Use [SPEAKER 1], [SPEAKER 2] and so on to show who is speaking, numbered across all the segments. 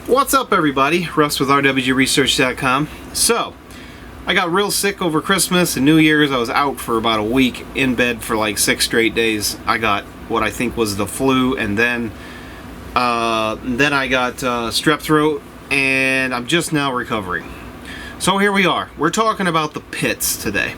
[SPEAKER 1] What's up, everybody? Russ with rwgresearch.com. So, I got real sick over Christmas and New Year's. I was out for about a week in bed for like 6 straight days. I got what I think was the flu, and then I got strep throat, and I'm just now recovering. So here we are. We're talking about the pits today.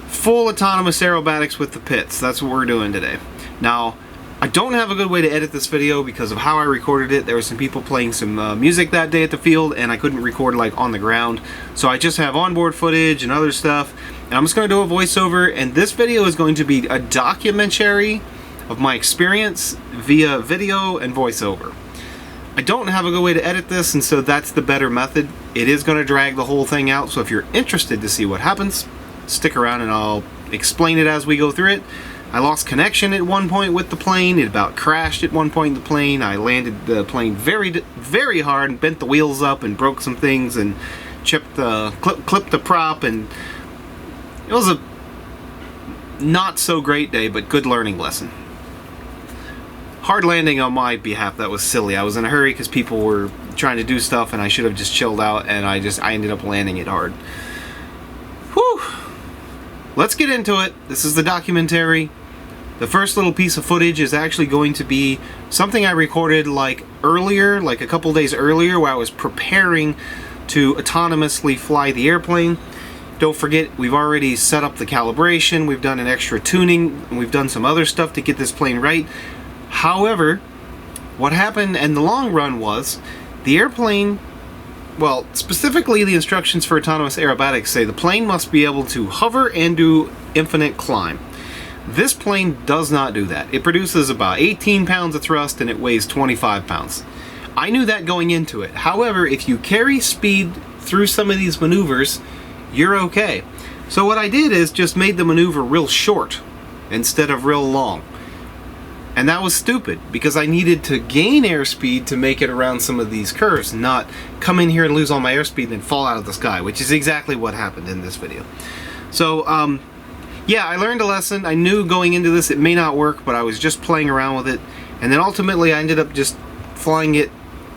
[SPEAKER 1] Full autonomous aerobatics with the pits. That's what we're doing today. Now, I don't have a good way to edit this video because of how I recorded it. There were some people playing some music that day at the field, and I couldn't record like on the ground. So I just have onboard footage and other stuff, and I'm just going to do a voiceover, and this video is going to be a documentary of my experience via video and voiceover. I don't have a good way to edit this, and so that's the better method. It is going to drag the whole thing out, so if you're interested to see what happens, stick around and I'll explain it as we go through it. I lost connection at one point with the plane. It about crashed at one point in the plane. I landed the plane very hard and bent the wheels up and broke some things and clipped the prop, and it was a not so great day, but good learning lesson. Hard landing on my behalf. That was silly. I was in a hurry because people were trying to do stuff and I should have just chilled out, and I ended up landing it hard. Whew. Let's get into it. This is the documentary. The first little piece of footage is actually going to be something I recorded like earlier, like a couple days earlier, where I was preparing to autonomously fly the airplane. Don't forget, we've already set up the calibration, we've done an extra tuning, and we've done some other stuff to get this plane right. However, what happened in the long run was the airplane, well, specifically the instructions for autonomous aerobatics say the plane must be able to hover and do infinite climb. This plane does not do that. It produces about 18 pounds of thrust and it weighs 25 pounds. I knew that going into it. However, if you carry speed through some of these maneuvers, you're okay. So what I did is just made the maneuver real short instead of real long. And that was stupid because I needed to gain airspeed to make it around some of these curves, not come in here and lose all my airspeed and then fall out of the sky, which is exactly what happened in this video. So, yeah, I learned a lesson. I knew going into this it may not work, but I was just playing around with it. And then ultimately I ended up just flying it,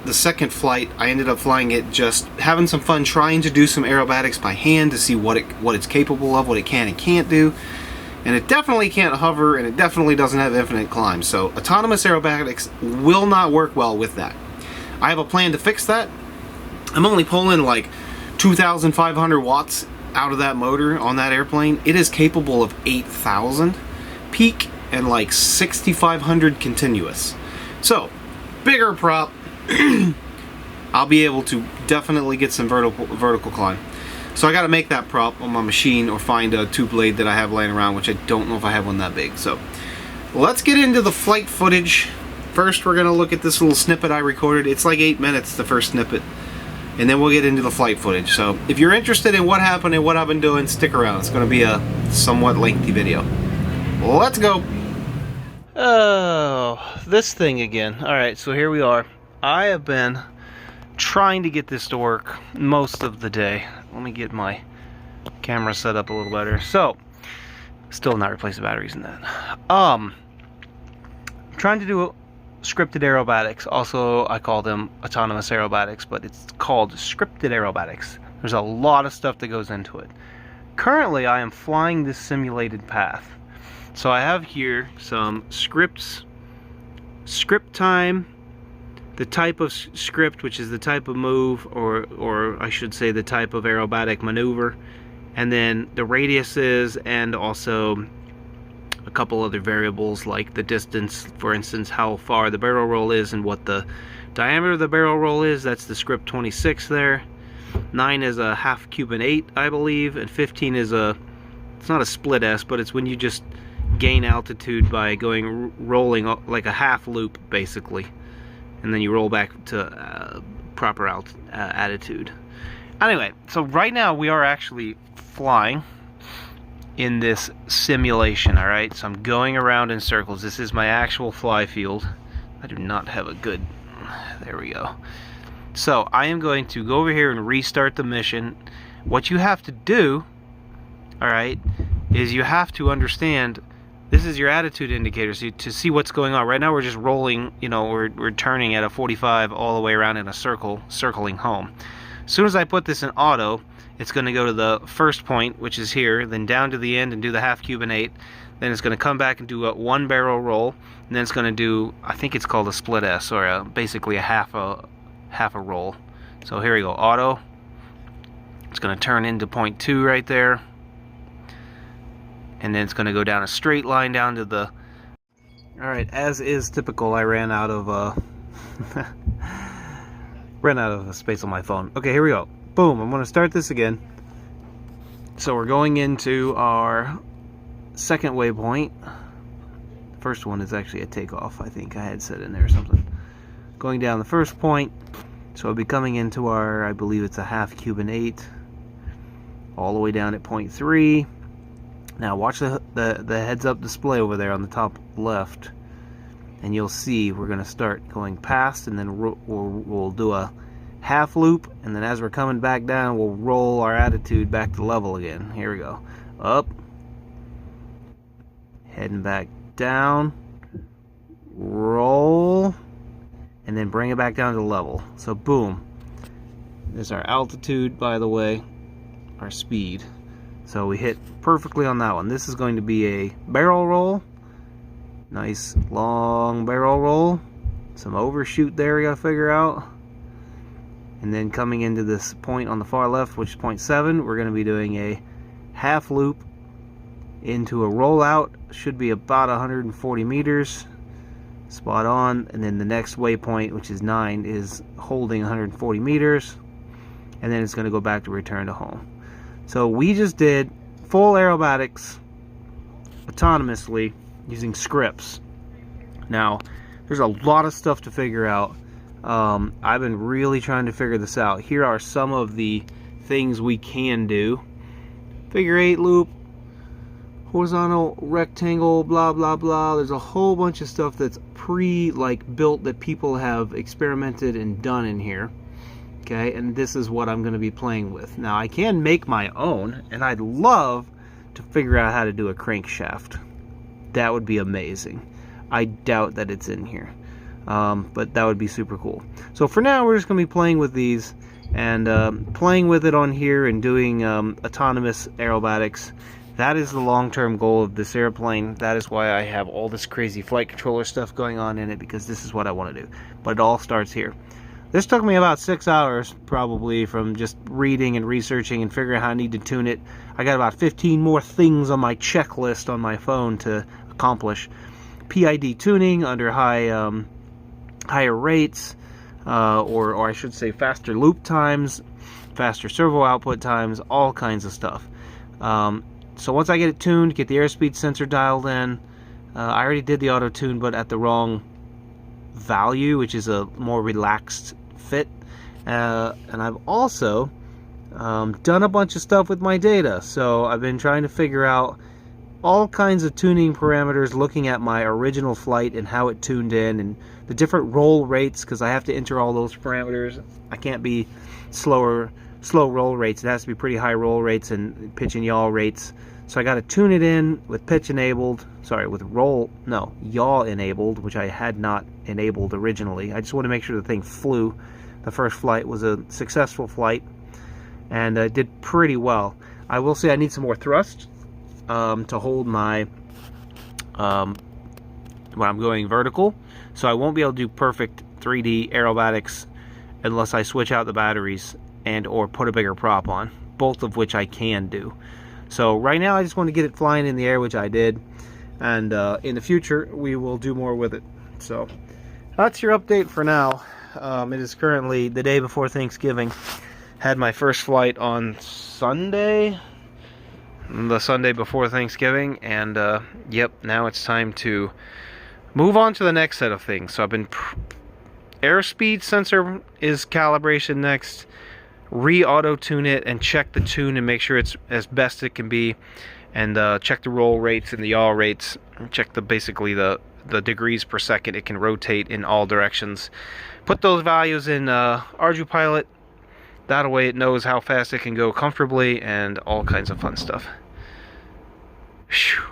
[SPEAKER 1] the second flight, I ended up flying it just having some fun trying to do some aerobatics by hand to see what it's capable of, what it can and can't do. And it definitely can't hover, and it definitely doesn't have infinite climb. So autonomous aerobatics will not work well with that. I have a plan to fix that. I'm only pulling like 2,500 watts out of that motor on that airplane. It is capable of 8,000 peak and like 6,500 continuous. So, bigger prop. I'll be able to definitely get some vertical climb. So I got to make that prop on my machine or find a tube blade that I have laying around, which I don't know if I have one that big. So let's get into the flight footage. First, we're going to look at this little snippet I recorded. It's like 8 minutes, the first snippet. And then we'll get into the flight footage. So if you're interested in what happened and what I've been doing, stick around. It's going to be a somewhat lengthy video. Let's go. Oh, this thing again. Alright, so here we are. I have been trying to get this to work most of the day. Let me get my camera set up a little better. So, still not replace the batteries in that. Trying to do scripted aerobatics. Also, I call them autonomous aerobatics, but it's called scripted aerobatics. There's a lot of stuff that goes into it. Currently, I am flying this simulated path. So I have here some script time, the type of script, which is the type of move, or I should say the type of aerobatic maneuver, and then the radiuses, and also a couple other variables like the distance, for instance, how far the barrel roll is and what the diameter of the barrel roll is. That's the script 26 there. 9 is a half Cuban 8, I believe, and 15 is it's not a split S, but it's when you just gain altitude by rolling like a half loop basically, and then you roll back to proper attitude. Anyway, so right now we are actually flying in this simulation. Alright, so I'm going around in circles. This is my actual fly field. I do not have a good, there we go. So I am going to go over here and restart the mission. What you have to do, alright, is you have to understand this is your attitude indicator, so to see what's going on. Right now we're just rolling, you know, we're turning at a 45 all the way around in a circle, circling home. As soon as I put this in auto, it's going to go to the first point, which is here, then down to the end and do the half cube and 8. Then it's going to come back and do a 1 barrel roll, and then it's going to do, I think it's called a split S, or basically a half a roll. So here we go, auto. It's going to turn into point 2 right there, and then it's going to go down a straight line down to the. All right, as is typical, I ran out of space on my phone. Okay, here we go. Boom, I'm going to start this again. So we're going into our second waypoint. First one is actually a takeoff, I think I had set in there or something. Going down the first point, so I'll be coming into our, I believe it's a half cube and 8, all the way down at point 3. Now watch the heads up display over there on the top left, and you'll see we're going to start going past, and then we'll do a half loop, and then as we're coming back down, we'll roll our attitude back to level again. Here we go. Up, heading back down, roll, and then bring it back down to level. So boom, there's our altitude, by the way, our speed. So we hit perfectly on that one. This is going to be a barrel roll, nice long barrel roll, some overshoot there we gotta figure out. And then coming into this point on the far left, which is point 7, we're going to be doing a half loop into a rollout. Should be about 140 meters. Spot on. And then the next waypoint, which is 9, is holding 140 meters. And then it's going to go back to return to home. So we just did full aerobatics autonomously using scripts. Now, there's a lot of stuff to figure out. I've been really trying to figure this out. Here are some of the things we can do. Figure 8 loop, horizontal rectangle, blah blah blah. There's a whole bunch of stuff that's built that people have experimented and done in here. Okay, and this is what I'm going to be playing with. Now I can make my own, and I'd love to figure out how to do a crankshaft. That would be amazing. I doubt that it's in here. But that would be super cool. So for now, we're just going to be playing with these and playing with it on here and doing autonomous aerobatics. That is the long-term goal of this airplane. That is why I have all this crazy flight controller stuff going on in it, because this is what I want to do. But it all starts here. This took me about 6 hours, probably, from just reading and researching and figuring out how I need to tune it. I got about 15 more things on my checklist on my phone to accomplish. PID tuning under higher rates, or I should say faster loop times, faster servo output times, all kinds of stuff. So once I get it tuned, get the airspeed sensor dialed in, I already did the auto tune, but at the wrong value, which is a more relaxed fit. And I've also done a bunch of stuff with my data. So I've been trying to figure out all kinds of tuning parameters, looking at my original flight and how it tuned in, and the different roll rates, because I have to enter all those parameters. I can't be slow roll rates. It has to be pretty high roll rates and pitch and yaw rates. So I got to tune it in with pitch enabled, with yaw enabled, which I had not enabled originally. I just want to make sure the thing flew. The first flight was a successful flight, and did pretty well. I will say I need some more thrust to hold my when I'm going vertical, so I won't be able to do perfect 3D aerobatics unless I switch out the batteries and or put a bigger prop on, both of which I can do. So right now I just want to get it flying in the air, which I did, and in the future we will do more with it. So that's your update for now. It is currently the day before Thanksgiving. Had my first flight on Sunday, the Sunday before Thanksgiving, and yep, now it's time to move on to the next set of things. So I've been airspeed sensor is calibration next. Re-auto tune it and check the tune and make sure it's as best it can be, and check the roll rates and the yaw rates. Check basically the degrees per second it can rotate in all directions. Put those values in ArduPilot. That way it knows how fast it can go comfortably and all kinds of fun stuff. Whew.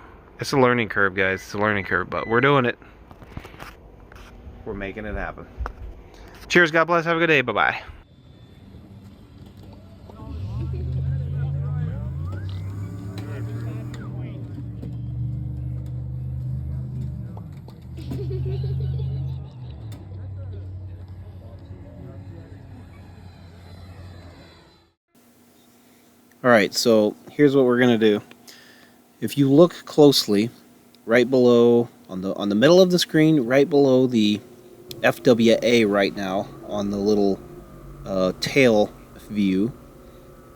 [SPEAKER 1] It's a learning curve, guys. It's a learning curve, but we're doing it. We're making it happen. Cheers, God bless, have a good day, bye-bye. Alright, so here's what we're going to do. If you look closely, right below, on the middle of the screen, right below the FWA right now, on the little tail view,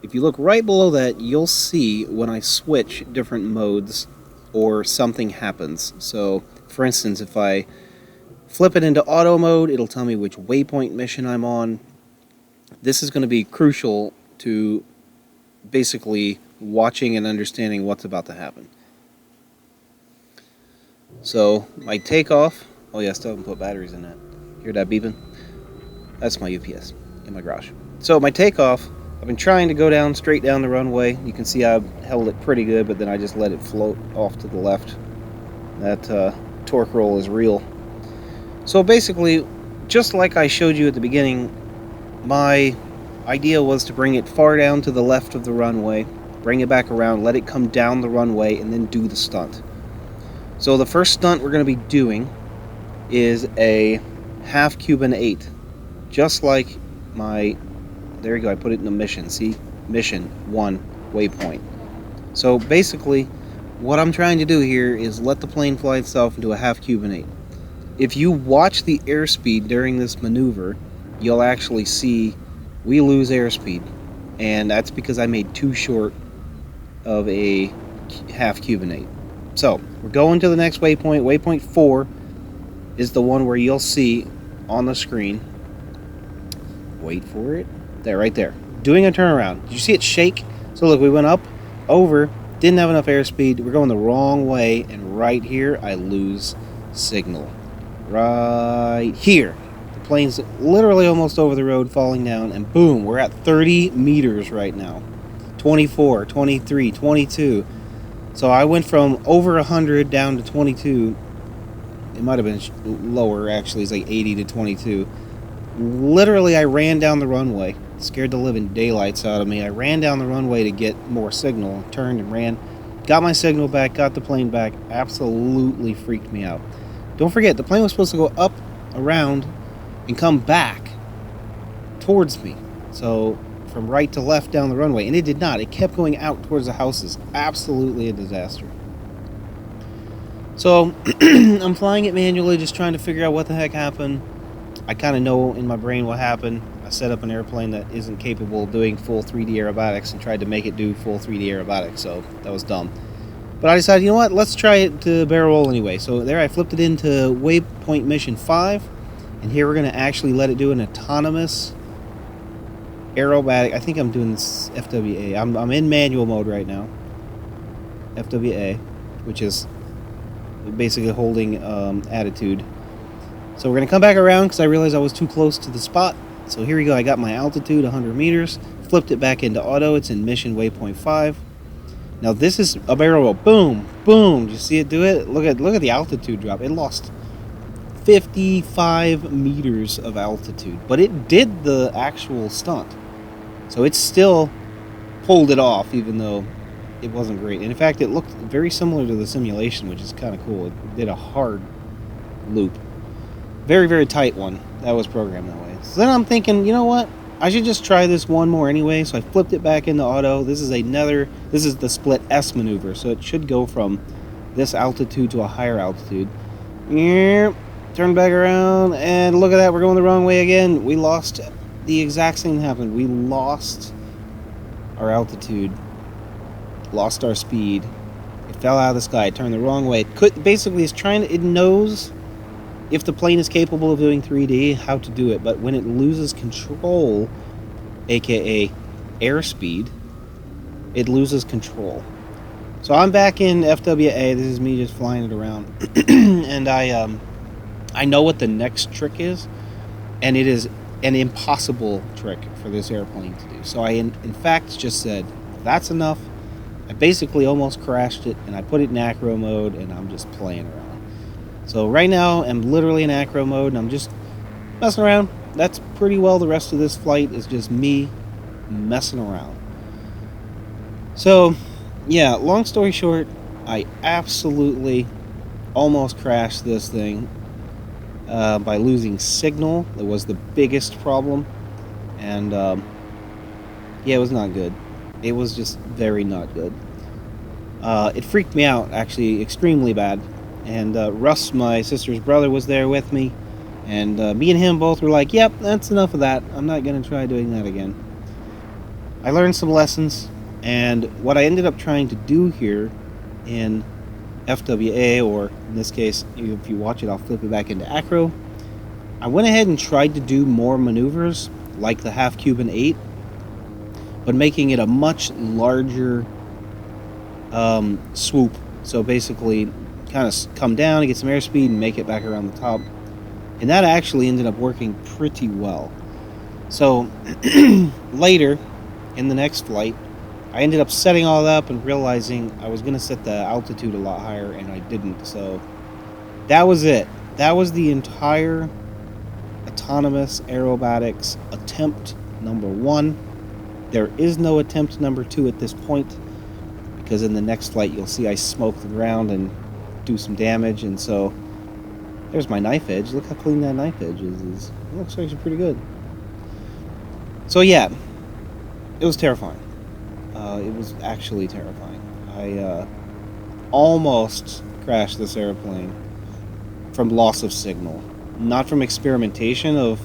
[SPEAKER 1] if you look right below that, you'll see when I switch different modes or something happens. So, for instance, if I flip it into auto mode, it'll tell me which waypoint mission I'm on. This is going to be crucial to basically watching and understanding what's about to happen. So my takeoff, oh yeah, I still haven't put batteries in that. Hear that beeping? That's my UPS in my garage. So my takeoff, I've been trying to go down, straight down the runway. You can see I've held it pretty good, but then I just let it float off to the left. That torque roll is real. So basically, just like I showed you at the beginning, my idea was to bring it far down to the left of the runway, bring it back around, let it come down the runway, and then do the stunt. So the first stunt we're going to be doing is a half Cuban 8. Just like my, there you go, I put it in the mission, see? Mission 1 waypoint. So basically, what I'm trying to do here is let the plane fly itself into a half Cuban 8. If you watch the airspeed during this maneuver, you'll actually see we lose airspeed, and that's because I made too short of a half Cuban 8. So, we're going to the next waypoint. Waypoint 4 is the one where you'll see on the screen. Wait for it. There, right there. Doing a turnaround. Did you see it shake? So look, we went up, over, didn't have enough airspeed. We're going the wrong way, and right here, I lose signal. Right here. Plane's literally almost over the road, falling down, and boom, we're at 30 meters right now. 24, 23, 22. So I went from over 100 down to 22. It might have been lower, actually. It's like 80 to 22. Literally, I ran down the runway. Scared the living daylights out of me. I ran down the runway to get more signal. Turned and ran. Got my signal back, got the plane back. Absolutely freaked me out. Don't forget, the plane was supposed to go up, around, and come back towards me. So from right to left down the runway, and it did not. It kept going out towards the houses. Absolutely a disaster. So I'm flying it manually, just trying to figure out what the heck happened. I kind of know in my brain what happened. I set up an airplane that isn't capable of doing full 3D aerobatics and tried to make it do full 3D aerobatics, so that was dumb. But I decided, you know what, let's try it to barrel roll anyway. So there I flipped it into waypoint mission 5. And here we're going to actually let it do an autonomous aerobatic. I think I'm doing this FWA. I'm in manual mode right now. FWA, which is basically holding attitude. So we're going to come back around because I realized I was too close to the spot. So here we go. I got my altitude, 100 meters. Flipped it back into auto. It's in mission waypoint 5. Now this is a barrel roll. Boom, boom. Do you see it do it? Look at the altitude drop. It lost 55 meters of altitude, but it did the actual stunt, so it still pulled it off, even though it wasn't great. And in fact, it looked very similar to the simulation, which is kind of cool. It did a hard loop, very, very tight one that was programmed that way. So then I'm thinking, you know what, I should just try this one more anyway. So I flipped it back into auto. This is the split S maneuver, so it should go from this altitude to a higher altitude. Turn back around, and look at that, we're going the wrong way again. We lost, the exact same happened. We lost our altitude, lost our speed. It fell out of the sky, it turned the wrong way. Basically, it knows if the plane is capable of doing 3D, how to do it, but when it loses control, aka airspeed, it loses control. So I'm back in FWA, this is me just flying it around, and I know what the next trick is, and it is an impossible trick for this airplane to do. So I, in fact, just said, that's enough.
[SPEAKER 2] I basically almost crashed it, and I put it in acro mode, and I'm just playing around. So right now, I'm literally in acro mode, and I'm just messing around. That's pretty well the rest of this flight is just me messing around. So, yeah, long story short, I absolutely almost crashed this thing by losing signal. It was the biggest problem, and yeah, it was not good. It was just very not good. It freaked me out, actually, extremely bad. And Russ, my sister's brother, was there with me. And me and him both were like, yep, that's enough of that. I'm not going to try doing that again. I learned some lessons. And what I ended up trying to do here in FWA, or in this case, if you watch it, I'll flip it back into acro. I went ahead and tried to do more maneuvers, like the half Cuban 8, but making it a much larger swoop. So basically, kind of come down and get some airspeed and make it back around the top. And that actually ended up working pretty well. So later, in the next flight, I ended up setting all that up and realizing I was going to set the altitude a lot higher, and I didn't. So that was it. That was the entire Autonomous Aerobatics attempt number 1. There is no attempt number 2 at this point, because in the next flight you'll see I smoke the ground and do some damage. And so there's my knife edge. Look how clean that knife edge is. It looks actually pretty good. So yeah, it was terrifying. It was actually terrifying. I almost crashed this airplane from loss of signal, not from experimentation of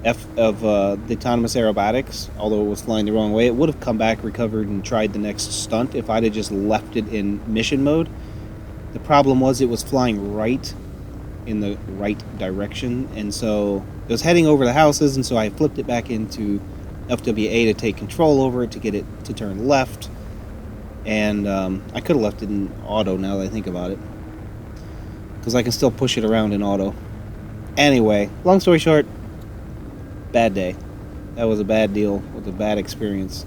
[SPEAKER 2] the Autonomous Aerobatics, although it was flying the wrong way. It would have come back, recovered, and tried the next stunt if I'd have just left it in mission mode. The problem was it was flying right in the right direction, and so it was heading over the houses, and so I flipped it back into FWA to take control over it, to get it to turn left. And I could have left it in auto now that I think about it, because I can still push it around in auto. Anyway, long story short, bad day. That was a bad deal with a bad experience,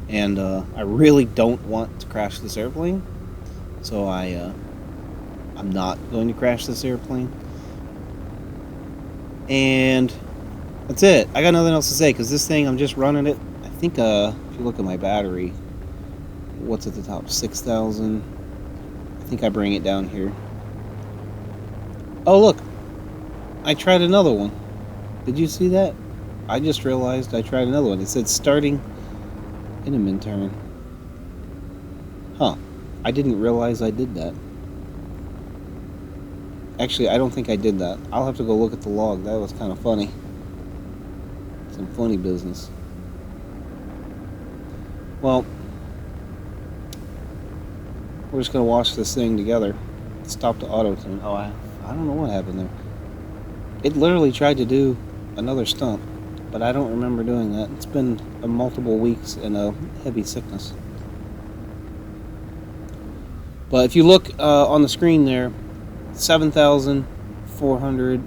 [SPEAKER 2] and I really don't want to crash this airplane, so I'm not going to crash this airplane. And that's it. I got nothing else to say, because this thing, I'm just running it. I think if you look at my battery, what's at the top? 6,000. I think I bring it down here. Oh, look, I tried another one. Did you see that? I just realized I tried another one. It said starting in a min-turn. Huh. I didn't realize I did that. Actually, I don't think I did that. I'll have to go look at the log. That was kind of funny. Some funny business. Well, we're just going to watch this thing together. Stop the auto tune. Oh, I don't know what happened there. It literally tried to do another stunt, but I don't remember doing that. It's been multiple weeks and a heavy sickness. But if you look on the screen there, 7,400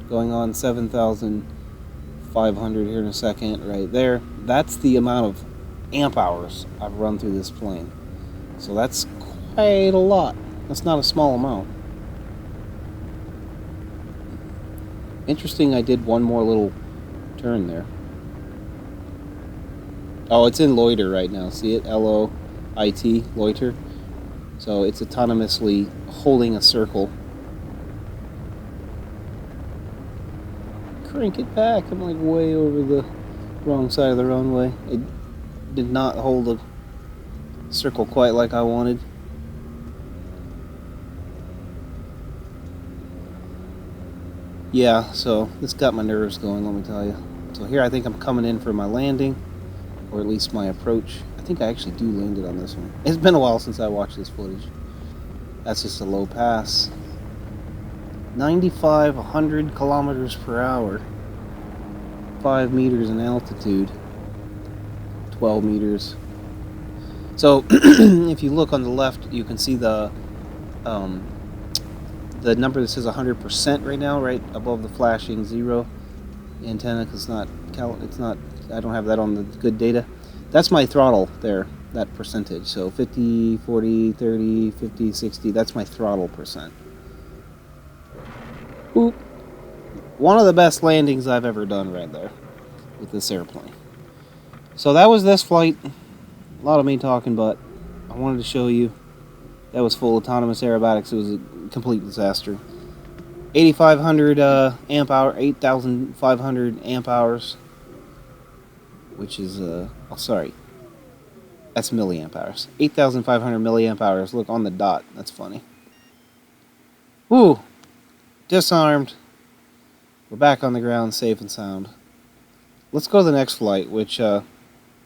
[SPEAKER 2] going on 7,500 here in a second right there. That's the amount of amp hours I've run through this plane. So that's quite a lot. That's not a small amount. Interesting, I did one more little turn there. Oh, it's in loiter right now. See it? L-O-I-T, loiter. So it's autonomously holding a circle. Crank it back. I'm like way over the wrong side of the runway. It did not hold a circle quite like I wanted. Yeah, so this got my nerves going, let me tell you. So here I think I'm coming in for my landing, or at least my approach. I think I actually do land it on this one. It's been a while since I watched this footage. That's just a low pass. 95, 100 kilometers per hour. 5 meters in altitude. 12 meters. So if you look on the left, you can see the number that says 100% right now, right above the flashing 0 antenna, because it's not, I don't have that on the good data. That's my throttle there. that percentage. So 50, 40, 30, 50, 60, that's my throttle percent. Boop. One of the best landings I've ever done right there with this airplane. So that was this flight. A lot of me talking, but I wanted to show you. That was full autonomous aerobatics. It was a complete disaster. 8,500 amp hour, 8,500 amp hours, which is sorry, that's milliamp hours. 8,500 milliamp hours. Look on the dot. That's funny. Woo! Disarmed. We're back on the ground, safe and sound. Let's go to the next flight, which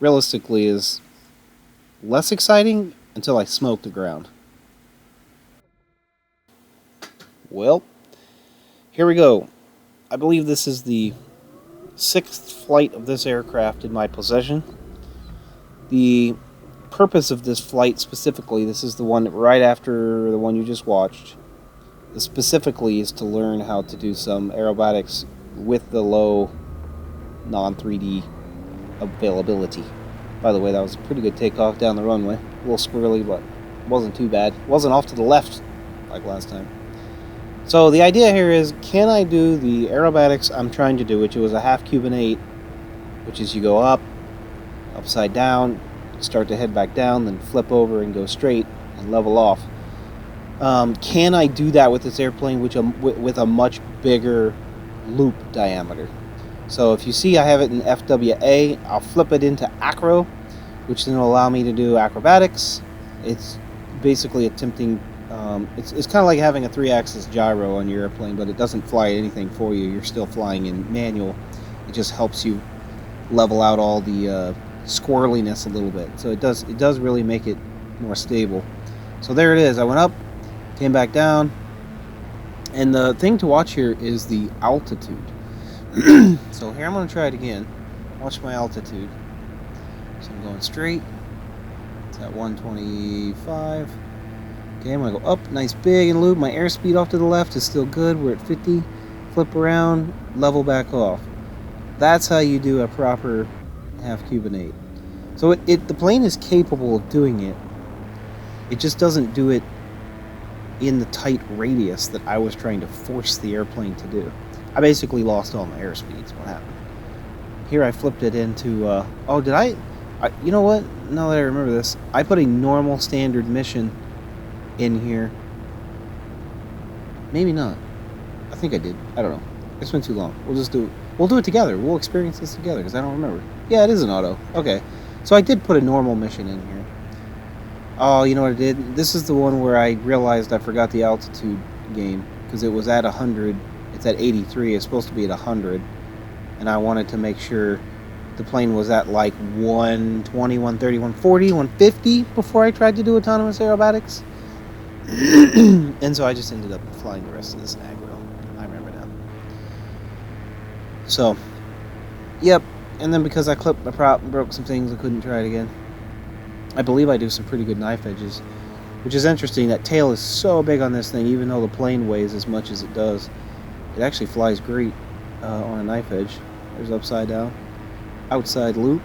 [SPEAKER 2] realistically is less exciting until I smoke the ground. Well, here we go. I believe this is the 6th flight of this aircraft in my possession. The purpose of this flight specifically, this is the one right after the one you just watched, specifically is to learn how to do some aerobatics with the low non-3D availability. By the way, that was a pretty good takeoff down the runway. A little squirrely, but wasn't too bad. Wasn't off to the left like last time. So the idea here is, can I do the aerobatics I'm trying to do, which was a half Cuban 8, which is you go up, upside down, start to head back down, then flip over and go straight and level off. Can I do that with this airplane with a much bigger loop diameter? So if you see I have it in FWA, I'll flip it into acro, which then will allow me to do acrobatics. It's basically attempting, it's kind of like having a 3-axis gyro on your airplane, but it doesn't fly anything for you. You're still flying in manual. It just helps you level out all the squirreliness a little bit. So it does really make it more stable. So there it is. I went up, came back down, and the thing to watch here is the altitude. So here I'm going to try it again. Watch my altitude. So I'm going straight. It's at 125. Okay, I'm going to go up, nice big and loop. My airspeed off to the left is still good. We're at 50. Flip around, level back off. That's how you do a proper half Cuban 8. So the plane is capable of doing it. It just doesn't do it in the tight radius that I was trying to force the airplane to do. I basically lost all my airspeed. Is what happened. Here I flipped it into, oh, did I, you know what? Now that I remember this, I put a normal standard mission in here. Maybe not. I think I did. I don't know. It's been too long. We'll do it together. We'll experience this together, because I don't remember. Yeah, it is an auto. Okay. So I did put a normal mission in here. Oh, you know what I did? This is the one where I realized I forgot the altitude game, because it was at 100. It's at 83. It's supposed to be at 100. And I wanted to make sure the plane was at like 120, 130, 140, 150 before I tried to do autonomous aerobatics. And so I just ended up flying the rest of this aggro. I remember now. So, yep. And then because I clipped my prop and broke some things, I couldn't try it again. I believe I do some pretty good knife edges, which is interesting. That tail is so big on this thing, even though the plane weighs as much as it does. It actually flies great on a knife edge. There's upside down. Outside loop.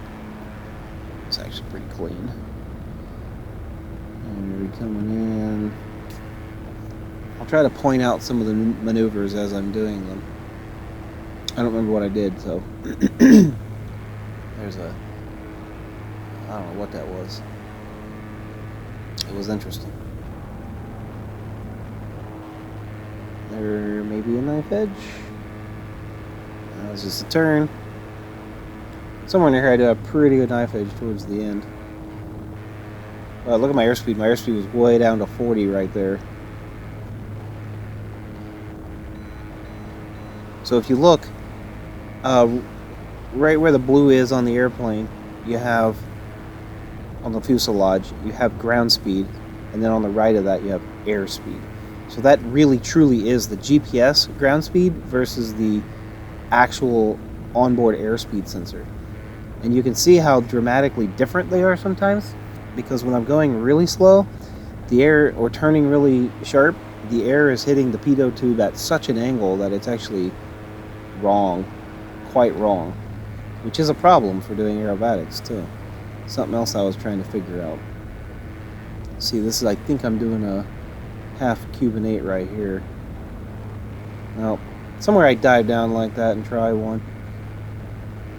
[SPEAKER 2] It's actually pretty clean. And we're coming in. I'll try to point out some of the maneuvers as I'm doing them. I don't remember what I did, so. There's a, I don't know what that was. It was interesting. There may be a knife edge. That was just a turn. Somewhere near here I do a pretty good knife edge towards the end. Look at my airspeed. My airspeed was way down to 40 right there. So if you look, right where the blue is on the airplane, you have, on the fuselage, you have ground speed, and then on the right of that you have airspeed. So that really truly is the GPS ground speed versus the actual onboard airspeed sensor. And you can see how dramatically different they are sometimes, because when I'm going really slow, the air, or turning really sharp, the air is hitting the pitot tube at such an angle that it's actually wrong, quite wrong, which is a problem for doing aerobatics too. something else I was trying to figure out. See, this is, I think I'm doing a half Cuban 8 right here. Now, somewhere I dive down like that and try one.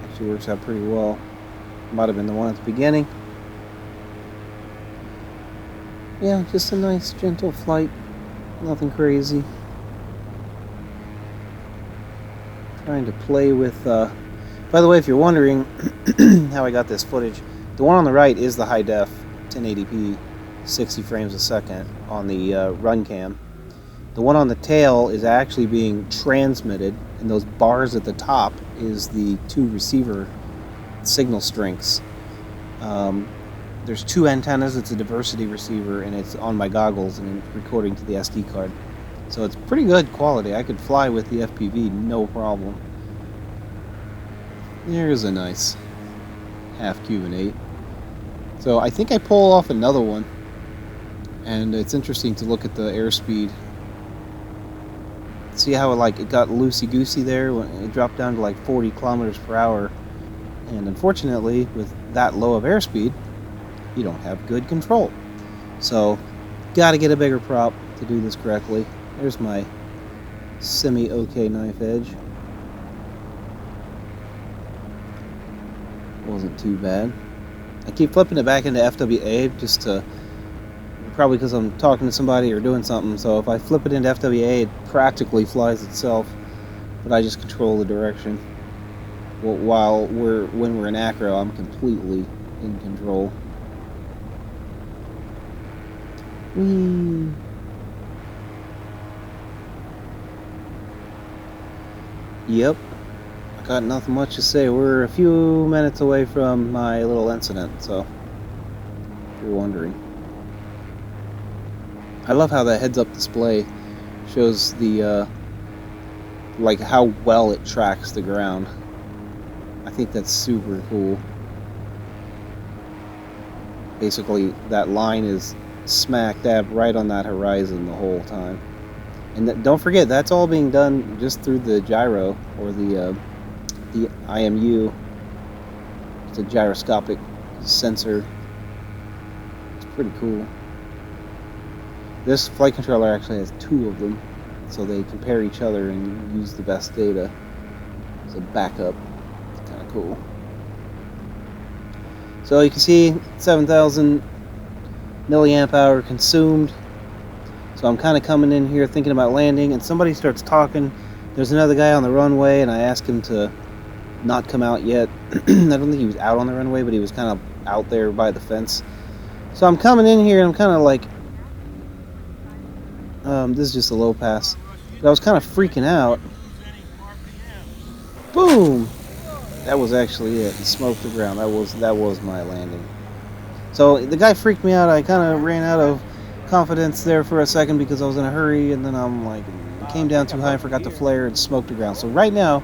[SPEAKER 2] Actually works out pretty well. Might have been the one at the beginning. Yeah, just a nice gentle flight. Nothing crazy. Trying to play with, by the way, if you're wondering how I got this footage, the one on the right is the high def 1080p 60 frames a second on the run cam. The one on the tail is actually being transmitted, and those bars at the top is the 2 receiver signal strengths. There's 2 antennas, it's a diversity receiver, and it's on my goggles and it's recording to the SD card. So it's pretty good quality. I could fly with the FPV, no problem. There's a nice half Cuban 8. So I think I pull off another one, and it's interesting to look at the airspeed. See how it got loosey-goosey there when it dropped down to like 40 kilometers per hour. And unfortunately, with that low of airspeed, you don't have good control. So, got to get a bigger prop to do this correctly. There's my semi-okay knife edge. Wasn't too bad. I keep flipping it back into FWA just to, probably because I'm talking to somebody or doing something. So if I flip it into FWA, it practically flies itself, but I just control the direction. While when we're in acro, I'm completely in control. Whee. Yep, I got nothing much to say. We're a few minutes away from my little incident, so if you're wondering. I love how that heads-up display shows the like how well it tracks the ground. I think that's super cool. Basically, that line is smack dab right on that horizon the whole time. And don't forget, that's all being done just through the gyro, or the IMU. It's a gyroscopic sensor. It's pretty cool. This flight controller actually has 2 of them, so they compare each other and use the best data as a backup. It's kind of cool. So you can see 7,000 milliamp hour consumed. So I'm kind of coming in here thinking about landing, and somebody starts talking. There's another guy on the runway, and I asked him to not come out yet. I don't think he was out on the runway, but he was kind of out there by the fence. So I'm coming in here, and I'm kind of like, this is just a low pass, but I was kind of freaking out. Boom! That was actually it. It smoked the ground. That was my landing. So the guy freaked me out. I kind of ran out of confidence there for a second because I was in a hurry, and then I'm like, came down too high, forgot to flare, and smoked the ground. So right now,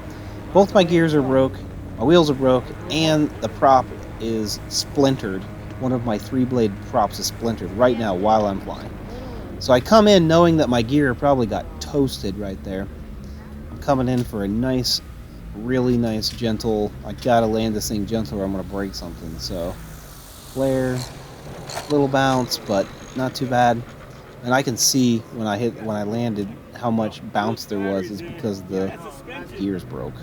[SPEAKER 2] both my gears are broke, my wheels are broke, and the prop is splintered. One of my 3-blade props is splintered right now while I'm flying. So I come in knowing that my gear probably got toasted right there. I'm coming in for a nice, really nice, gentle, I gotta land this thing gentle or I'm gonna break something. So, flare, little bounce, but not too bad. And I can see when I landed how much bounce there was is because the gears broke.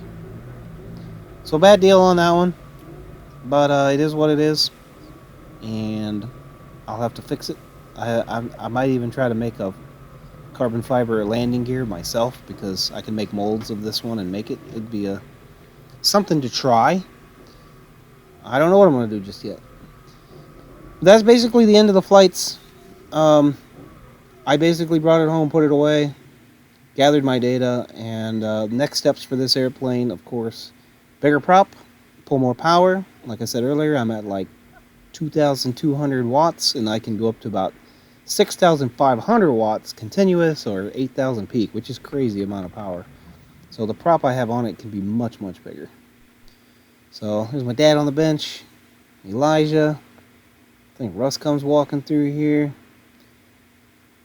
[SPEAKER 2] So bad deal on that one, but it is what it is, and I'll have to fix it. I might even try to make a carbon fiber landing gear myself, because I can make molds of this one and make it. It'd be something to try. I don't know what I'm going to do just yet. That's basically the end of the flights. I basically brought it home, put it away, gathered my data, and next steps for this airplane, of course, bigger prop, pull more power. Like I said earlier, I'm at like 2,200 watts, and I can go up to about 6,500 watts continuous, or 8,000 peak, which is crazy amount of power. So the prop I have on it can be much, much bigger. So here's my dad on the bench, Elijah. I think Russ comes walking through here.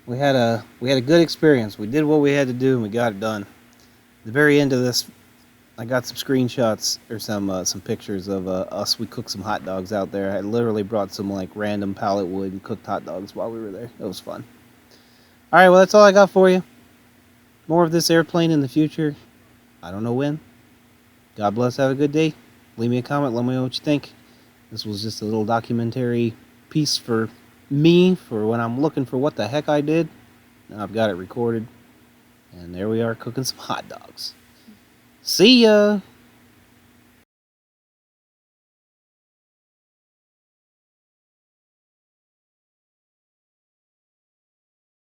[SPEAKER 2] We had a good experience. We did what we had to do, and we got it done. At the very end of this I got some screenshots or some pictures of us. We cooked some hot dogs out there. I literally brought some like random pallet wood and cooked hot dogs while we were there. It was fun. All right, well that's all I got for you. More of this airplane in the future. I don't know when. God bless. Have a good day. Leave me a comment. Let me know what you think. This was just a little documentary piece for me for when I'm looking for what the heck I did. Now I've got it recorded. And there we are cooking some hot dogs. See ya!